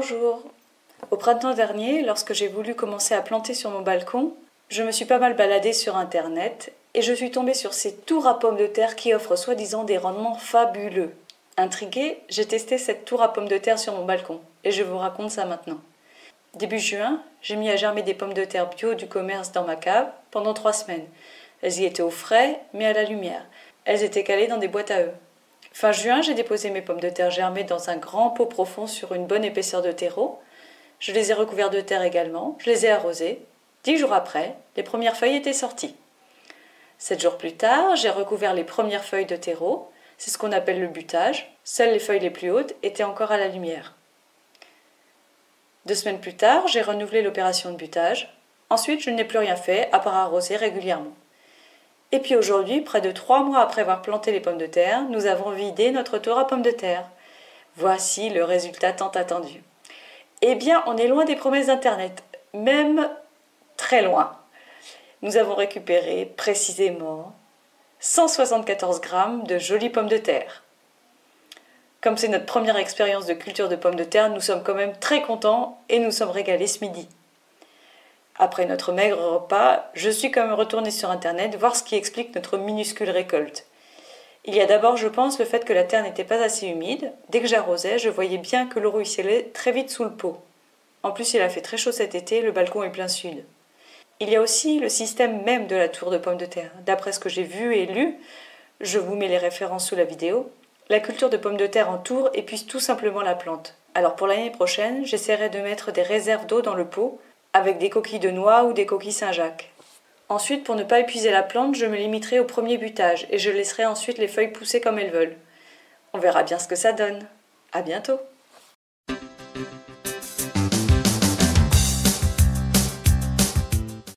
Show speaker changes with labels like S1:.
S1: Bonjour. Au printemps dernier, lorsque j'ai voulu commencer à planter sur mon balcon, je me suis pas mal baladée sur internet et je suis tombée sur ces tours à pommes de terre qui offrent soi-disant des rendements fabuleux. Intriguée, j'ai testé cette tour à pommes de terre sur mon balcon et je vous raconte ça maintenant. Début juin, j'ai mis à germer des pommes de terre bio du commerce dans ma cave pendant 3 semaines. Elles y étaient au frais, mais à la lumière. Elles étaient calées dans des boîtes à œufs. Fin juin, j'ai déposé mes pommes de terre germées dans un grand pot profond sur une bonne épaisseur de terreau. Je les ai recouvertes de terre également, je les ai arrosées. 10 jours après, les premières feuilles étaient sorties. 7 jours plus tard, j'ai recouvert les premières feuilles de terreau. C'est ce qu'on appelle le butage. Seules les feuilles les plus hautes étaient encore à la lumière. 2 semaines plus tard, j'ai renouvelé l'opération de butage. Ensuite, je n'ai plus rien fait à part arroser régulièrement. Et puis aujourd'hui, près de 3 mois après avoir planté les pommes de terre, nous avons vidé notre tour à pommes de terre. Voici le résultat tant attendu. Eh bien, on est loin des promesses d'Internet, même très loin. Nous avons récupéré précisément 174 grammes de jolies pommes de terre. Comme c'est notre première expérience de culture de pommes de terre, nous sommes quand même très contents et nous sommes régalés ce midi. Après notre maigre repas, je suis quand même retournée sur internet voir ce qui explique notre minuscule récolte. Il y a d'abord, je pense, le fait que la terre n'était pas assez humide. Dès que j'arrosais, je voyais bien que l'eau ruisselait très vite sous le pot. En plus, il a fait très chaud cet été, le balcon est plein sud. Il y a aussi le système même de la tour de pommes de terre. D'après ce que j'ai vu et lu, je vous mets les références sous la vidéo, la culture de pommes de terre en tour épuise tout simplement la plante. Alors pour l'année prochaine, j'essaierai de mettre des réserves d'eau dans le pot, avec des coquilles de noix ou des coquilles Saint-Jacques. Ensuite, pour ne pas épuiser la plante, je me limiterai au premier butage et je laisserai ensuite les feuilles pousser comme elles veulent. On verra bien ce que ça donne. À bientôt!